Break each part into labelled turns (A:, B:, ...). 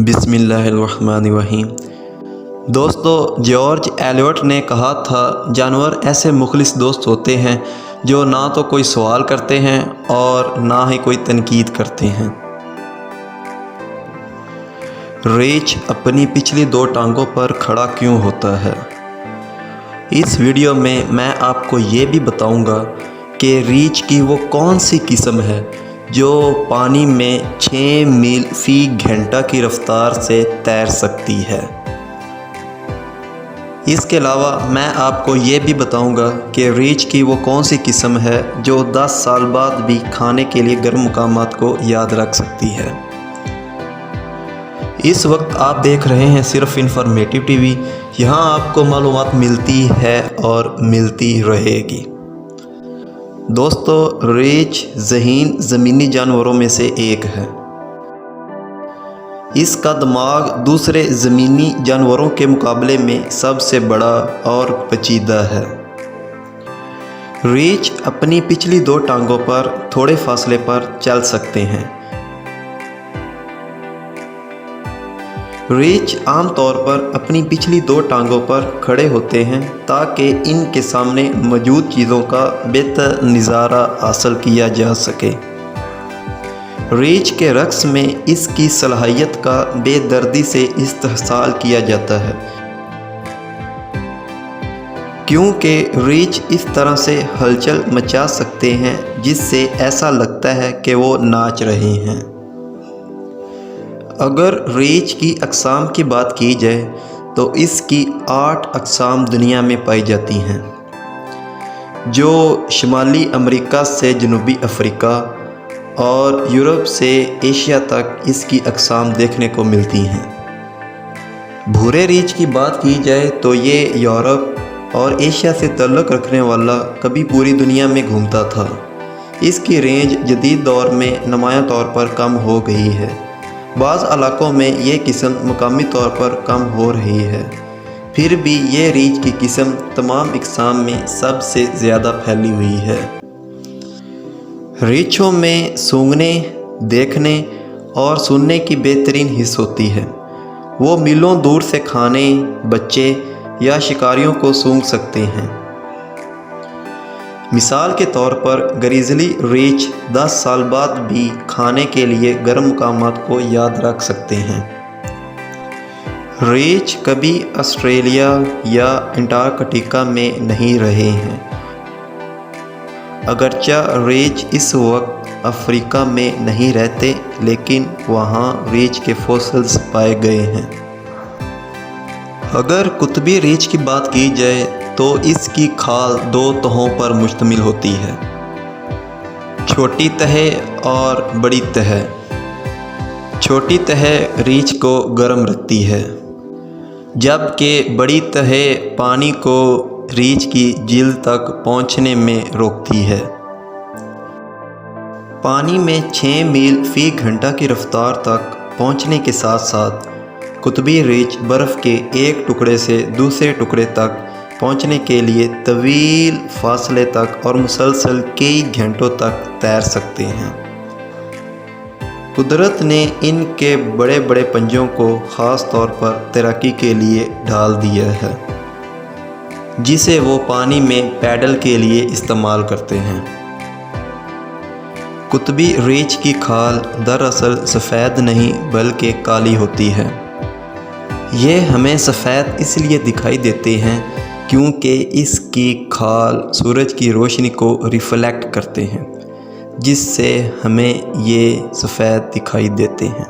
A: बिस्मिल्लाहिर्रहमानिर्रहीम। दोस्तों, George Eliot ने कहा था, जानवर ऐसे मुखलिस दोस्त होते हैं जो ना तो कोई सवाल करते हैं और ना ही कोई तनकीद करते हैं। रीछ अपनी पिछली दो टांगों पर खड़ा क्यों होता है? इस वीडियो में मैं आपको ये भी बताऊंगा कि रीछ की वो कौन सी किस्म है जो पानी में 6 मील फी घंटा की रफ्तार से तैर सकती है। इसके अलावा मैं आपको ये भी बताऊंगा कि रीछ की वो कौन सी किस्म है जो 10 साल बाद भी खाने के लिए गर्म मकामात को याद रख सकती है। इस वक्त आप देख रहे हैं सिर्फ इन्फॉर्मेटिव टीवी। यहाँ आपको मालूमात मिलती है और मिलती रहेगी। दोस्तों, रीछ ज़हीन ज़मीनी जानवरों में से एक है। इसका दिमाग दूसरे ज़मीनी जानवरों के मुकाबले में सबसे बड़ा और पेचीदा है। रीछ अपनी पिछली दो टांगों पर थोड़े फासले पर चल सकते हैं। रीछ आमतौर पर अपनी पिछली दो टांगों पर खड़े होते हैं ताकि इनके सामने मौजूद चीज़ों का बेहतर नज़ारा हासिल किया जा सके। रीछ के रक्स में इसकी सलाहियत का बेदर्दी से इस्तेहसाल किया जाता है, क्योंकि रीछ इस तरह से हलचल मचा सकते हैं जिससे ऐसा लगता है कि वो नाच रहे हैं। अगर रीछ की अक़साम की बात की जाए तो इसकी 8 अक़साम दुनिया में पाई जाती हैं, जो शुमाली अमेरिका से जनूबी अफ्रीका और यूरोप से एशिया तक इसकी अक़साम देखने को मिलती हैं। भूरे रीछ की बात की जाए तो ये यूरोप और एशिया से ताल्लुक़ रखने वाला कभी पूरी दुनिया में घूमता था। इसकी रेंज जदीद दौर में नुमायां तौर पर कम हो गई है। बाज़ इलाकों में ये किस्म मकामी तौर पर कम हो रही है, फिर भी ये रीछ की किस्म तमाम अक़साम में सबसे ज़्यादा फैली हुई है। रीछों में सूंघने, देखने और सुनने की बेहतरीन हिस्स होती है। वो मीलों दूर से खाने, बच्चे या शिकारियों को सूंघ सकते हैं। मिसाल के तौर पर ग्रिज़ली रीछ 10 साल बाद भी खाने के लिए गर्म मकामात को याद रख सकते हैं। रीछ कभी ऑस्ट्रेलिया या अंटार्कटिका में नहीं रहे हैं, अगरचे रीछ इस वक्त अफ्रीका में नहीं रहते, लेकिन वहाँ रीछ के फॉसिल्स पाए गए हैं। अगर कुतबी रीछ की बात की जाए तो इसकी खाल 2 तहों पर मुश्तमिल होती है, छोटी तह और बड़ी तह। छोटी तह रीछ को गर्म रखती है, जबकि बड़ी तह पानी को रीछ की जिल्द तक पहुंचने में रोकती है। पानी में 6 मील फी घंटा की रफ्तार तक पहुंचने के साथ साथ कुतबी रीछ बर्फ़ के एक टुकड़े से दूसरे टुकड़े तक पहुंचने के लिए तवील फासले तक और मुसलसल कई घंटों तक तैर सकते हैं। कुदरत ने इनके बड़े बड़े पंजों को ख़ास तौर पर तैराकी के लिए ढाल दिया है, जिसे वो पानी में पैडल के लिए इस्तेमाल करते हैं। कुतबी रीछ की खाल दरअसल सफ़ेद नहीं बल्कि काली होती है। ये हमें सफ़ेद इसलिए दिखाई देते हैं क्योंकि इसकी खाल सूरज की रोशनी को रिफ्लेक्ट करते हैं, जिससे हमें ये सफ़ेद दिखाई देते हैं।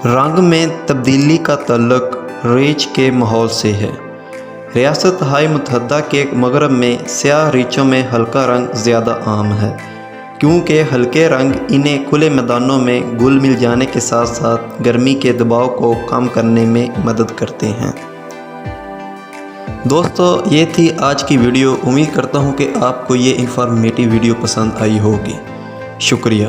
A: रंग में तब्दीली का ताल्लुक़ रीछ के माहौल से है। रियासत हाई मुत्तहदा के मगरब में स्याह रीछों में हल्का रंग ज़्यादा आम है, क्योंकि हल्के रंग इन्हें खुले मैदानों में घुल मिल जाने के साथ साथ गर्मी के दबाव को कम करने में मदद करते हैं। दोस्तों, ये थी आज की वीडियो। उम्मीद करता हूँ कि आपको ये इन्फॉर्मेटिव वीडियो पसंद आई होगी। शुक्रिया।